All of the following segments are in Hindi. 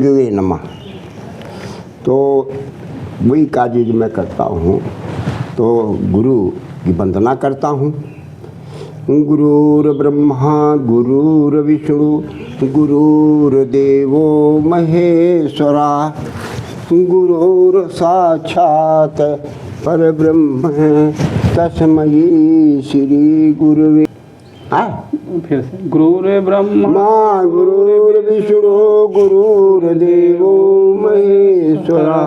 गुरुवे नमः। तो वही कार्य जो मैं करता हूँ, तो गुरु की वंदना करता हूँ। गुरुर्ब्रह्मा गुरुर्विष्णु गुरुर्देवो महेश्वरा गुरुर्साक्षात् परब्रह्म तस्मै श्री गुरुवे। फिर से गुरुर्ब्रह्मा गुरुर्विष्णु गुरुर्देवो महेश्वरा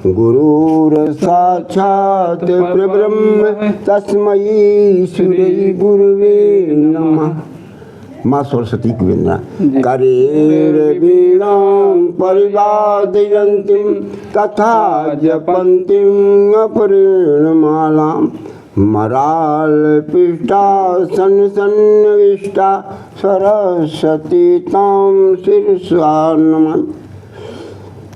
गुरुर्साक्षात् परब्रह्म तस्मै श्री गुरुवे नमः। माँ सरस्वती की वंदना। करेण वीणां परिवादयन्तीं तथा जपन्तीं अपरेण मालां मरालपिष्टा सन्निविष्टा सरस्वती तां शिरसा नमामि।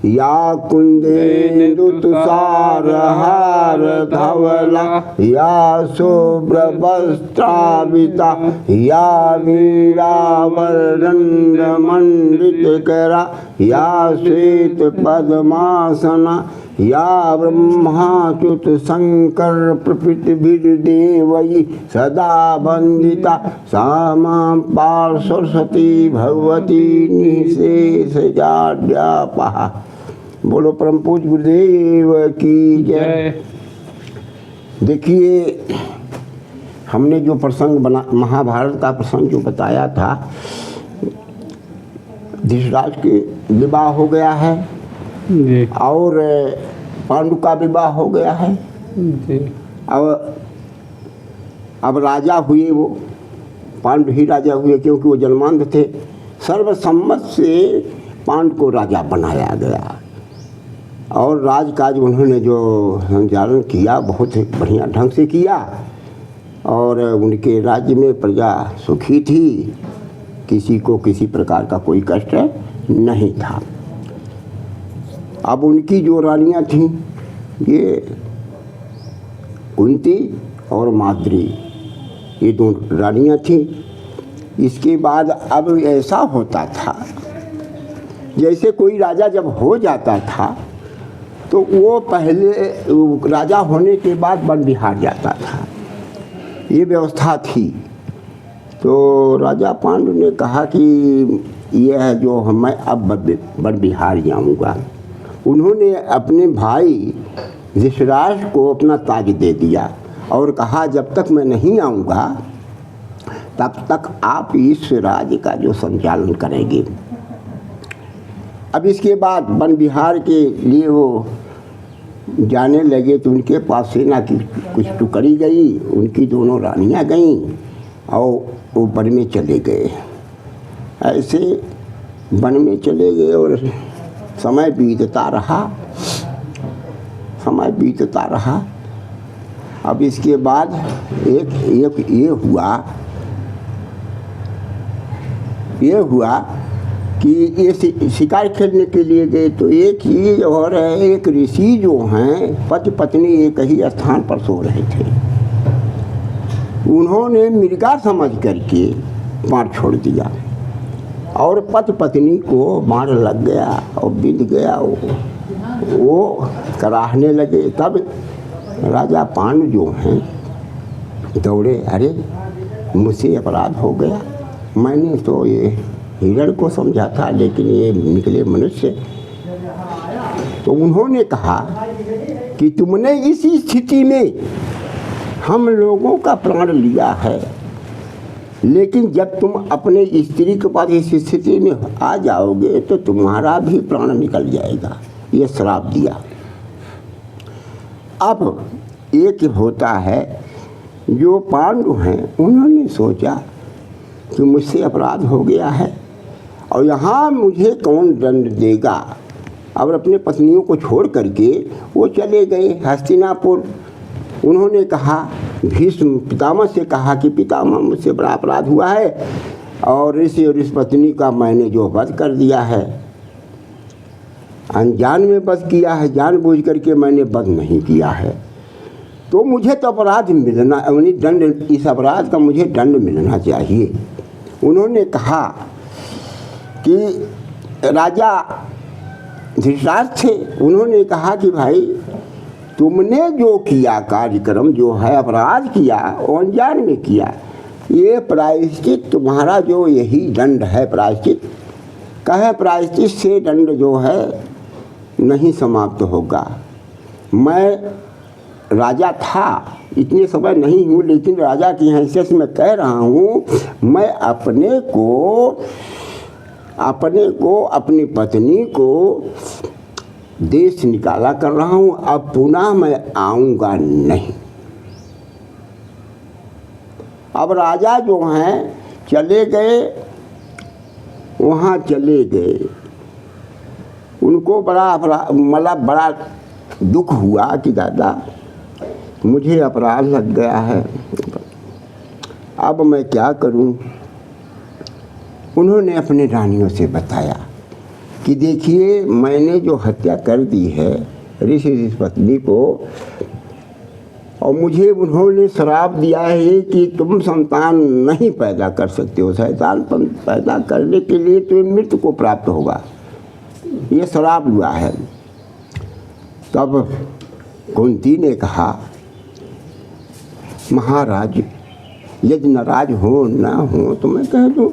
या कुन्देन्दुतुषारहार धवला या शुभ्रवस्त्राविता या वीणावरदण्डमण्डितकरा या श्वेतपद्मासना या ब्रह्माच्युत शंकर प्रभृतिभिर्देवैः सदा वन्दिता सा मां पार्श्वती भगवती निःशेषजाड्यापहा। बोलो परम पूज्य गुरुदेव की जय। देखिए, हमने जो प्रसंग बना, महाभारत का प्रसंग जो बताया था, धृतराष्ट्र के विवाह हो गया है जी। और पांडु का विवाह हो गया है जी। अब राजा हुए, वो पांडु ही राजा हुए क्योंकि वो जन्मांध थे। सर्वसम्मत से पांडु को राजा बनाया गया और राजकाज उन्होंने जो संचालन किया बहुत बढ़िया ढंग से किया और उनके राज्य में प्रजा सुखी थी, किसी को किसी प्रकार का कोई कष्ट नहीं था। अब उनकी जो रानियां थीं, ये कुंती और माद्री, ये दोनों रानियां थीं। इसके बाद अब ऐसा होता था, जैसे कोई राजा जब हो जाता था तो वो पहले राजा होने के बाद वन विहार जाता था, ये व्यवस्था थी। तो राजा पांडु ने कहा कि यह है जो मैं अब वन विहार जाऊँगा। उन्होंने अपने भाई धृतराष्ट्र को अपना ताज दे दिया और कहा जब तक मैं नहीं आऊँगा तब तक आप इस राज्य का जो संचालन करेंगे। अब इसके बाद वन विहार के लिए वो जाने लगे तो उनके पास सेना की कुछ टुकड़ी गई, उनकी दोनों रानियां गईं और वो वन में चले गए। ऐसे वन में चले गए और समय बीतता रहा। अब इसके बाद एक ये हुआ कि ये शिकार खेलने के लिए गए तो एक ही और एक ऋषि जो हैं पति पत्नी एक ही स्थान पर सो रहे थे। उन्होंने मृगा समझ करके मार छोड़ दिया और पति पत्नी को मार लग गया और बिंद गया, वो कराहने लगे। तब राजा पांडु जो हैं दौड़े, अरे मुझसे अपराध हो गया, मैंने तो ये हिरण को समझा था लेकिन ये निकले मनुष्य। तो उन्होंने कहा कि तुमने इस स्थिति में हम लोगों का प्राण लिया है, लेकिन जब तुम अपने स्त्री के पास इस स्थिति में आ जाओगे तो तुम्हारा भी प्राण निकल जाएगा, ये श्राप दिया। अब एक होता है जो पांडु हैं, उन्होंने सोचा कि मुझसे अपराध हो गया है और यहाँ मुझे कौन दंड देगा। और अपने पत्नियों को छोड़ करके वो चले गए हस्तिनापुर। उन्होंने कहा, भीष्म पितामह से कहा कि पितामह मुझसे बड़ा अपराध हुआ है और इस पत्नी का मैंने जो वध कर दिया है, अनजान में वध किया है, जानबूझ करके मैंने वध नहीं किया है, तो मुझे तो अपराध मिलना, दंड, इस अपराध का मुझे दंड मिलना चाहिए। उन्होंने कहा कि राजा धृतराष्ट्र थे, उन्होंने कहा कि भाई तुमने जो किया कार्यक्रम, जो है अपराध किया, वो अनजान में किया, ये प्रायश्चित तुम्हारा जो यही दंड है प्रायश्चित, कहे प्रायश्चित से दंड जो है नहीं समाप्त होगा। मैं राजा था, इतने समय नहीं हूँ, लेकिन राजा की हैसियत से मैं कह रहा हूँ, मैं अपने को अपनी पत्नी को देश निकाला कर रहा हूँ, अब पुनः मैं आऊँगा नहीं। अब राजा जो हैं चले गए, वहाँ चले गए, उनको बड़ा दुख हुआ कि दादा मुझे अपराध लग गया है, अब मैं क्या करूं। उन्होंने अपने रानियों से बताया कि देखिए मैंने जो हत्या कर दी है ऋषि पत्नी को, और मुझे उन्होंने श्राप दिया है कि तुम संतान नहीं पैदा कर सकते हो, संतान पैदा करने के लिए तुम्हें मृत्यु को प्राप्त होगा, ये श्राप हुआ है। तब कुंती ने कहा महाराज यदि नाराज हो ना हो तो मैं कह दूँ,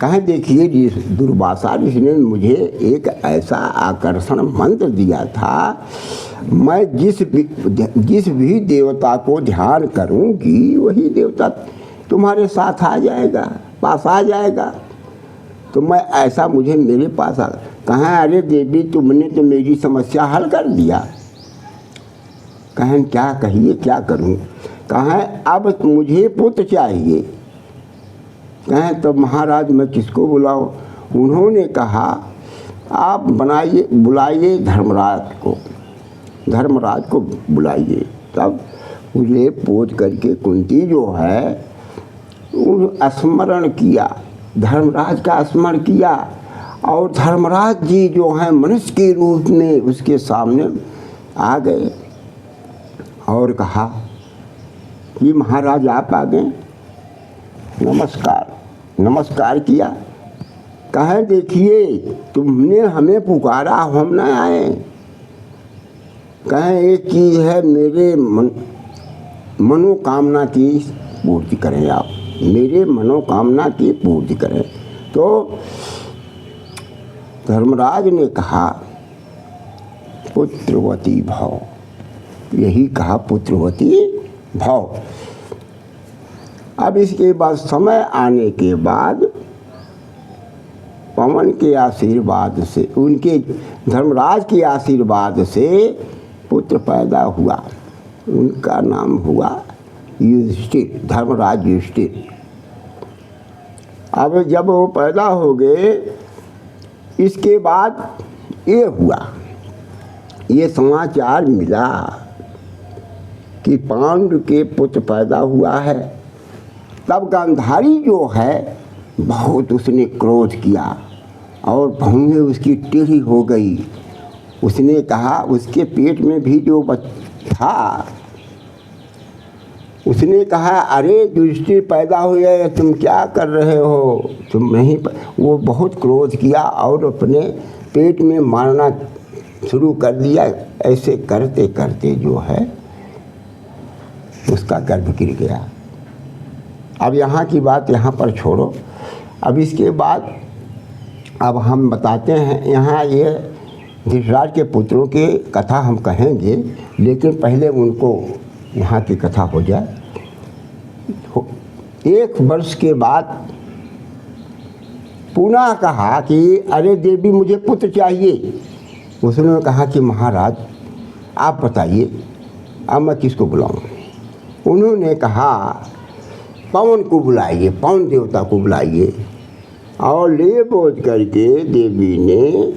कहे देखिए दुर्वासा ऋषि ने मुझे एक ऐसा आकर्षण मंत्र दिया था, मैं जिस भी देवता को ध्यान करूंगी वही देवता तुम्हारे साथ आ जाएगा, पास आ जाएगा। तो मैं ऐसा मुझे मेरे पास आ, कहें अरे देवी तुमने तो मेरी समस्या हल कर दिया। कहें क्या कहिए क्या करूं। कहें अब मुझे पुत्र चाहिए। कहें तो महाराज मैं किसको बुलाऊं। उन्होंने कहा आप बुलाइए धर्मराज को बुलाइए। तब उसे पूछ करके कुंती जो है स्मरण किया, धर्मराज का स्मरण किया, और धर्मराज जी जो हैं मनुष्य के रूप में उसके सामने आ गए और कहा कि महाराज आप आ गए, नमस्कार किया। कहे देखिए तुमने हमें पुकारा, हम न आए। कहें एक चीज़ है, मेरे मनोकामना की पूर्ति करें, आप मेरे मनोकामना की पूर्ति करें। तो धर्मराज ने कहा पुत्रवती भव, यही कहा पुत्रवती भव। अब इसके बाद समय आने के बाद पवन के आशीर्वाद से, उनके धर्मराज के आशीर्वाद से पुत्र पैदा हुआ। उनका नाम हुआ युधिष्ठिर, धर्मराज युधिष्ठिर। अब जब वो पैदा हो गए, इसके बाद ये हुआ, ये समाचार मिला कि पांडु के पुत्र पैदा हुआ है। तब गांधारी जो है बहुत उसने क्रोध किया और भौहें उसकी टेढ़ी हो गई। उसने कहा, उसके पेट में भी जो था, उसने कहा अरे युधिष्ठिर पैदा हुए, तुम क्या कर रहे हो, तुम नहीं। वो बहुत क्रोध किया और अपने पेट में मारना शुरू कर दिया। ऐसे करते करते जो है उसका गर्भ गिर गया। अब यहाँ की बात यहाँ पर छोड़ो। अब इसके बाद अब हम बताते हैं, यहाँ ये धृतराष्ट्र के पुत्रों की कथा हम कहेंगे, लेकिन पहले उनको यहाँ की कथा हो जाए। 1 वर्ष के बाद पुनः कहा कि अरे देवी मुझे पुत्र चाहिए। उसने कहा कि महाराज आप बताइए अब मैं किसको बुलाऊं। उन्होंने कहा पवन को बुलाइए, पवन देवता को बुलाइए। और ले बोझ करके देवी ने,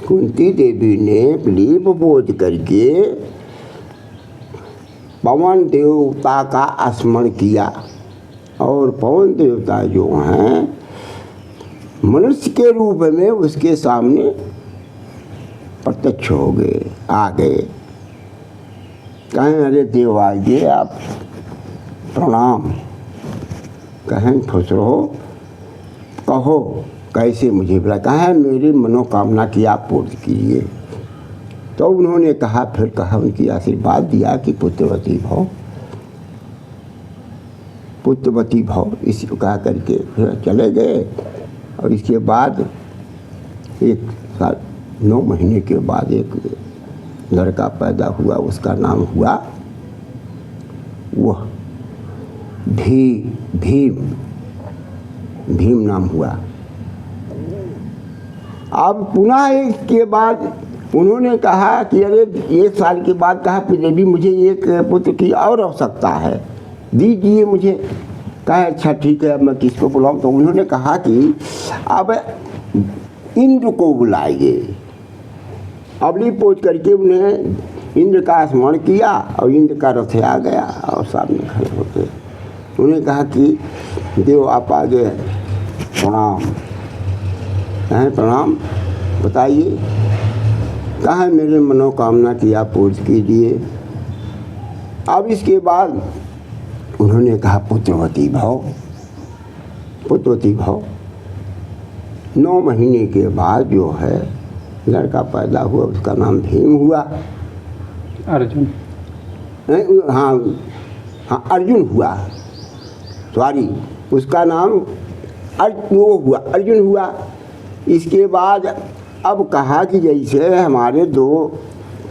कुंती देवी ने लीप बोझ करके पवन देवता का स्मरण किया। और पवन देवता जो हैं मनुष्य के रूप में उसके सामने प्रत्यक्ष हो गए, आ गए। कहें अरे देव आइए, आप प्रणाम। कहें खुश रहो, कैसे मुझे बुला, कहा है मेरी मनोकामना की आप पूर्ण कीजिए। तो उन्होंने कहा, फिर कहा, उनकी आशीर्वाद दिया कि पुत्रवती भव, पुत्रवती भव, इसी को कहा करके फिर चले गए। और इसके बाद 9 महीने के बाद एक लड़का पैदा हुआ, उसका नाम हुआ वह भीम नाम हुआ। अब पुनः इसके बाद उन्होंने कहा कि अरे 1 साल के बाद कहा फिर भी मुझे एक पुत्र की और आवश्यकता है, दीजिए मुझे। कहा अच्छा ठीक है, मैं किसको बुलाऊं? तो उन्होंने कहा कि अब इंद्र को बुलाइए। अबली पोच करके उन्हें इंद्र का स्मरण किया और इंद्र का रथ आ गया और सामने खड़े होते। उन्हें कहा कि देव आप आगे, प्रणाम। कहें प्रणाम, बताइए। कहा मेरे मनोकामना की आप पूर्ण कीजिए। अब इसके बाद उन्होंने कहा पुत्रवती भव, पुत्रवती भव। 9 महीने के बाद जो है लड़का पैदा हुआ, उसका नाम भीम हुआ। अर्जुन, हाँ अर्जुन हुआ, सॉरी, उसका नाम अर्जुन हुआ। इसके बाद अब कहा कि जैसे हमारे 2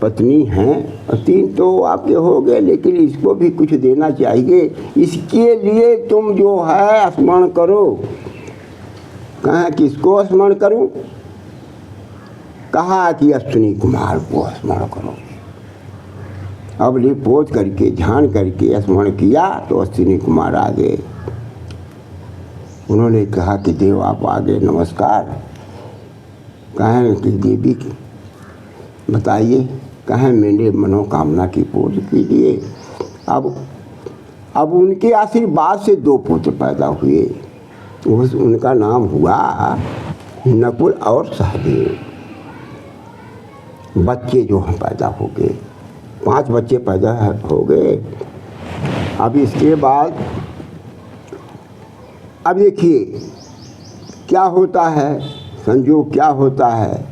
पत्नी हैं और 3 तो आपके हो गए, लेकिन इसको भी कुछ देना चाहिए, इसके लिए तुम जो है स्मरण करो। कहा किसको स्मरण करूं? कहा कि अश्विनी कुमार को स्मरण करो। अब पोत करके ध्यान करके स्मरण किया तो अश्विनी कुमार आ गए। उन्होंने कहा कि देव आप आ गए, नमस्कार। कहें कि देवी की बताइए। कहें मेरे मनोकामना की पूर्ण कीजिए। अब उनके आशीर्वाद से 2 पुत्र पैदा हुए। उनका नाम हुआ नकुल और सहदेव। बच्चे जो हैं पैदा हो गए, 5 बच्चे पैदा हो गए। अब इसके बाद अब देखिए क्या होता है, संजोग क्या होता है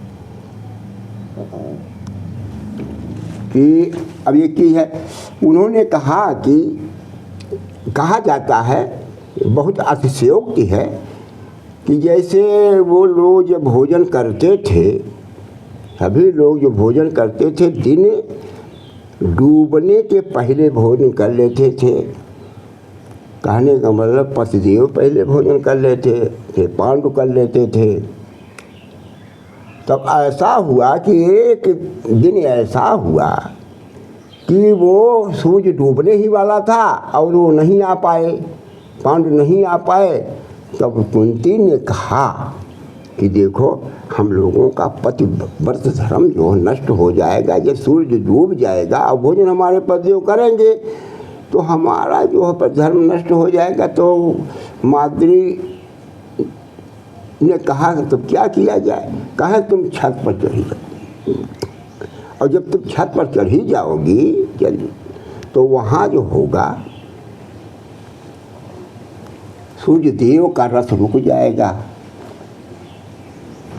कि अब ये की है। उन्होंने कहा कि कहा जाता है, बहुत अतिशयोक्ति है कि जैसे वो लोग जब भोजन करते थे, सभी लोग जो भोजन करते थे दिन डूबने के पहले भोजन कर लेते थे। कहने का मतलब पतिदेव पहले भोजन कर लेते थे, पांडु कर लेते थे। तब ऐसा हुआ कि एक दिन ऐसा हुआ कि वो सूर्य डूबने ही वाला था और वो नहीं आ पाए, पांडु नहीं आ पाए। तब कुंती ने कहा कि देखो हम लोगों का पतिव्रत धर्म जो नष्ट हो जाएगा, जब सूर्य डूब जाएगा और भोजन हमारे पतिदेव करेंगे तो हमारा जो है धर्म नष्ट हो जाएगा। तो माद्री ने कहा तो क्या किया जाए? कहा तुम छत पर चढ़ी जाओ, और जब तुम छत पर चढ़ी जाओगी चलिए तो वहाँ जो होगा सूर्य देव का रथ रुक जाएगा।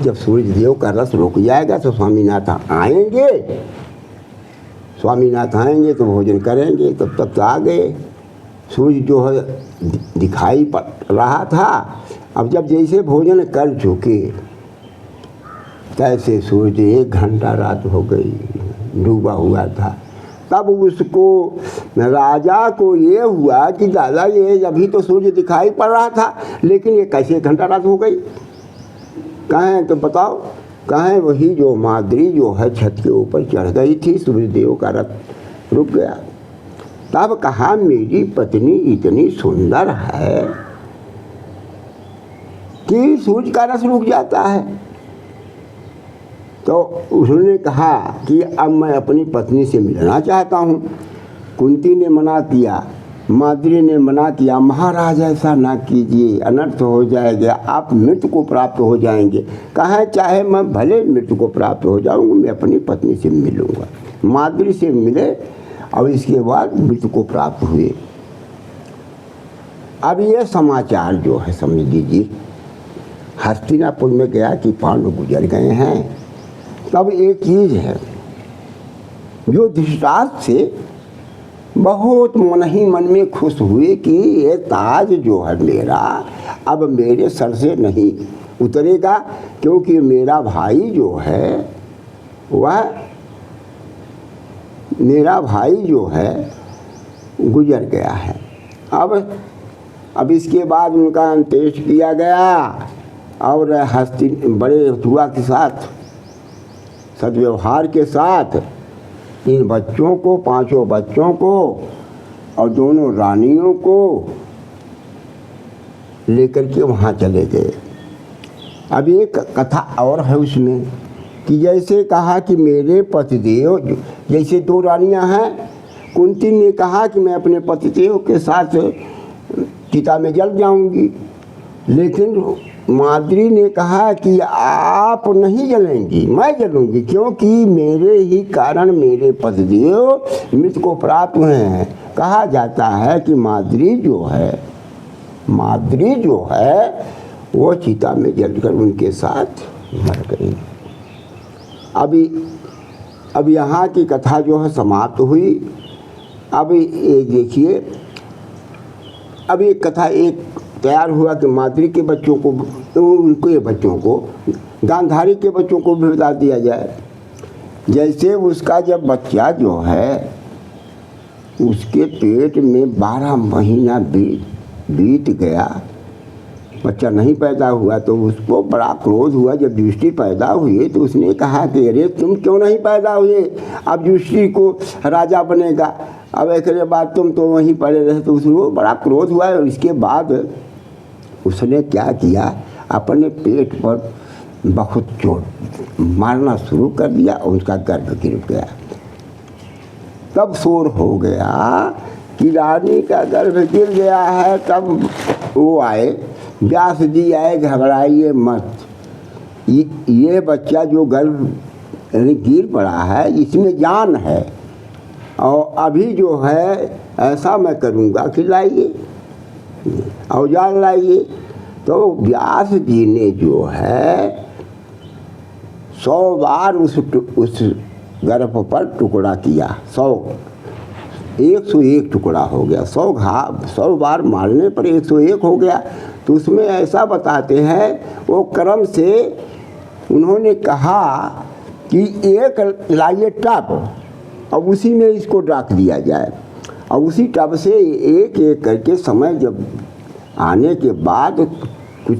जब सूर्य देव का रथ रुक जाएगा तो स्वामीनाथ आएंगे, स्वामीनाथ आएंगे तो भोजन करेंगे। तब तक तो आ गए। सूर्य जो है दिखाई पड़ रहा था। अब जब जैसे भोजन कर चुके तैसे सूर्य 1 घंटा रात हो गई, डूबा हुआ था। तब उसको राजा को ये हुआ कि दादा ये अभी तो सूर्य दिखाई पड़ रहा था, लेकिन ये कैसे 1 घंटा रात हो गई? कहें तो बताओ। कहें वही जो माद्री जो है छत के ऊपर चढ़ गई थी, सूर्यदेव का रथ रुक गया। तब कहा मेरी पत्नी इतनी सुंदर है कि सूर्य का रथ रुक जाता है। तो उन्होंने कहा कि अब मैं अपनी पत्नी से मिलना चाहता हूँ। कुंती ने मना किया, माद्री ने मना किया, महाराज ऐसा ना कीजिए, अनर्थ हो जाएगा, आप मृत्यु को प्राप्त हो जाएंगे। कहा चाहे मैं भले मृत्यु को प्राप्त हो जाऊँगा, मैं अपनी पत्नी से मिलूँगा। माद्री से मिले और इसके बाद मृत्यु को प्राप्त हुए। अब ये समाचार जो है समझ लीजिए हस्तिनापुर में गया कि पांडव गुजर गए हैं, तब एक चीज़ है जो धृतराष्ट्र से बहुत मन ही मन में खुश हुए कि ये ताज जो है मेरा अब मेरे सर से नहीं उतरेगा, क्योंकि मेरा भाई जो है वह मेरा भाई जो है गुजर गया है। अब इसके बाद उनका अंत्येष्टि किया गया और हस्ती बड़े तुआ के साथ सद्व्यवहार के साथ इन बच्चों को, 5 बच्चों को और दोनों रानियों को लेकर के वहाँ चले गए। अब एक कथा और है उसमें कि जैसे कहा कि मेरे पतिदेव, जैसे 2 रानियां हैं, कुंती ने कहा कि मैं अपने पतिदेव के साथ चिता में जल जाऊंगी, लेकिन माद्री ने कहा कि आप नहीं जलेंगी, मैं जलूंगी, क्योंकि मेरे ही कारण मेरे पतिदेव मृत को प्राप्त हुए हैं। कहा जाता है कि माद्री जो है वो चिता में जलकर उनके साथ मर गई। अब यहाँ की कथा जो है समाप्त हुई। अब ये देखिए, अब एक कथा एक तैयार हुआ कि माद्री के बच्चों को, उनके बच्चों को, गांधारी के बच्चों को भी बता दिया जाए। जैसे उसका जब बच्चा जो है उसके पेट में 12 महीना बीत गया, बच्चा नहीं पैदा हुआ, तो उसको बड़ा क्रोध हुआ। जब युधिष्ठिर पैदा हुए तो उसने कहा कि अरे तुम क्यों नहीं पैदा हुए, अब युधिष्ठिर को राजा बनेगा, अब एक बाद तुम तो वहीं पड़े रहे, तो उसको बड़ा क्रोध हुआ। और इसके बाद उसने क्या किया, अपने पेट पर बहुत चोट मारना शुरू कर दिया और उसका गर्भ गिर गया। तब शोर हो गया कि रानी का गर्भ गिर गया है। तब वो आए, व्यास जी आए, घबराइए मत, ये बच्चा जो गर्भ गिर पड़ा है इसमें जान है, और अभी जो है ऐसा मैं करूँगा कि लाइए औजार लाइए। तो व्यास जी ने जो है 100 बार उस गर्भ पर टुकड़ा किया। 101 टुकड़ा हो गया। 100 बार मारने पर 101 हो गया। तो उसमें ऐसा बताते हैं, वो क्रम से उन्होंने कहा कि एक लाइए टब, अब उसी में इसको रख दिया जाए, और उसी टब से एक एक करके समय जब आने के बाद कुछ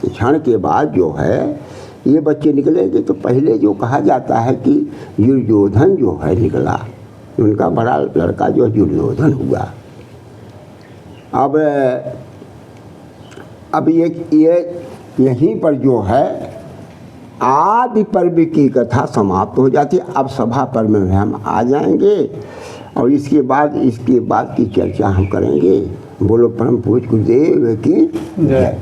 क्षण के बाद जो है ये बच्चे निकलेंगे। तो पहले जो कहा जाता है कि दुर्योधन जो है निकला, उनका बड़ा लड़का जो दुर्योधन हुआ। अब ये यहीं पर जो है आदि पर्व की कथा समाप्त हो जाती है। अब सभा पर्व में हम आ जाएंगे और इसके बाद की चर्चा हम करेंगे। बोलो परम पूज्य गुरुदेव की जय।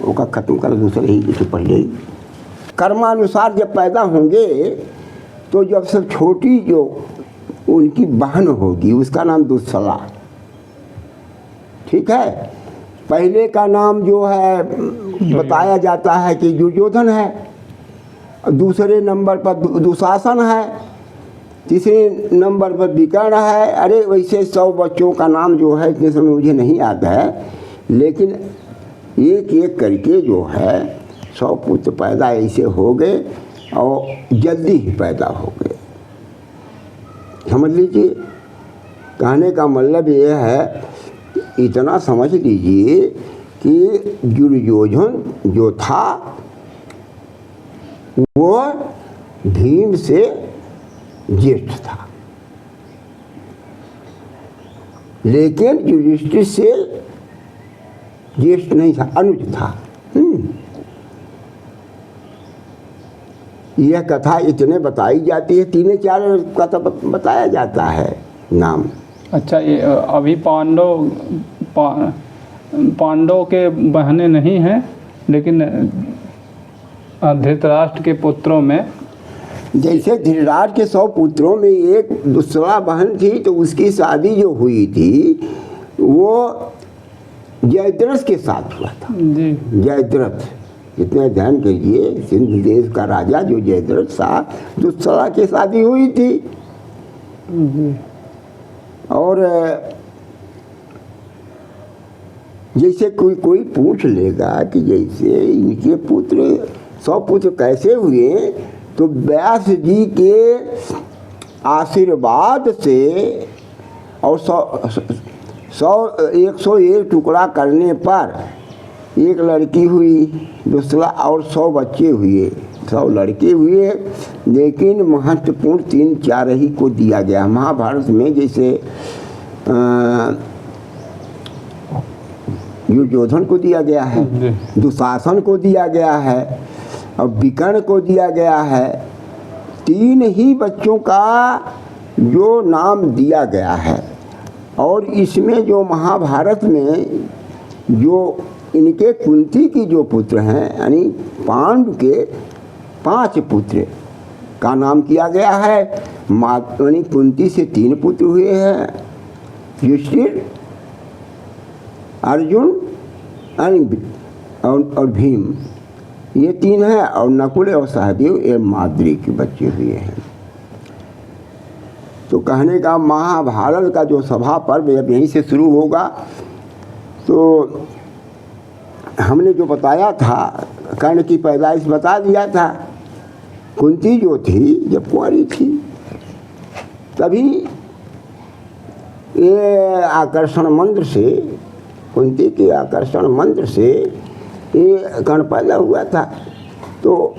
उसका खत्म कर दूसरे ही इसे पढ़ ले। कर्मानुसार जब पैदा होंगे तो जब सब छोटी जो उनकी बहन होगी उसका नाम दुस्सला, ठीक है। पहले का नाम जो है बताया जाता है कि दुर्योधन है, दूसरे नंबर पर दुशासन है, तीसरे नंबर पर विकर्ण है। अरे वैसे 100 बच्चों का नाम जो है इतने समय मुझे नहीं याद है, लेकिन एक एक करके जो है 100 पुत्र पैदा ऐसे हो गए और जल्दी ही पैदा हो गए। समझ लीजिए, कहने का मतलब ये है, इतना समझ लीजिए कि दुर्योधन जो था वो भीम से ज्येष्ठ था, लेकिन युधिष्ठिर से ज्येष्ठ नहीं था, अनुज था। यह कथा इतने बताई जाती है, 3-4 कथा बताया जाता है नाम। अच्छा, ये अभी पांडव के बहनें नहीं हैं, लेकिन धृतराष्ट्र के पुत्रों में, जैसे धृतराष्ट्र के 100 पुत्रों में एक दुस्सला बहन थी, तो उसकी शादी जो हुई थी वो जयद्रथ के साथ हुआ था। जी जयद्रथ, इतना ध्यान करिए, सिंध देश का राजा जो जयद्रथ था, दुस्सला की शादी हुई थी। जी और जैसे कोई पूछ लेगा कि जैसे इनके पुत्र 100 पुत्र कैसे हुए, तो व्यास जी के आशीर्वाद से और 101 टुकड़ा करने पर एक लड़की हुई, दूसरा और 100 बच्चे हुए, 100 लड़के हुए, लेकिन महत्वपूर्ण 3-4 ही को दिया गया। महाभारत में जैसे दुर्योधन को दिया गया है, दुशासन को दिया गया है और विकर्ण को दिया गया है। 3 ही बच्चों का जो नाम दिया गया है। और इसमें जो महाभारत में जो इनके कुंती की जो पुत्र हैं, यानी पांडु के 5 पुत्र का नाम किया गया है। यानी कुंती से 3 पुत्र हुए हैं, युधिष्ठिर, अर्जुन और भीम, ये 3 हैं। और नकुल और सहदेव ये माद्री के बच्चे हुए हैं। तो कहने का महाभारत का जो सभा पर्व जब यहीं से शुरू होगा, तो हमने जो बताया था, कर्ण की पैदाइश बता दिया था। कुंती जो थी जब कुंवारी थी, तभी ये आकर्षण मंत्र से, कुंती के आकर्षण मंत्र से ये कर्ण पैदा हुआ था। तो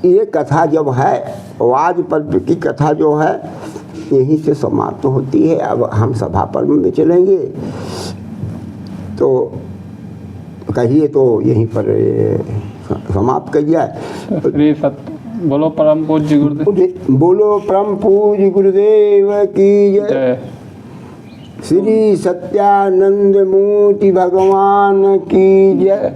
ये कथा जब है, आज पर्व की कथा जो है यहीं से समाप्त होती है। अब हम सभा पर्व में चलेंगे, तो कहिए तो यहीं पर समाप्त करिए। श्री सत्य बोलो परम पूज्य गुरुदेव, बोलो परम पूज्य गुरुदेव की जय। श्री सत्यानंद मूर्ति भगवान की जय।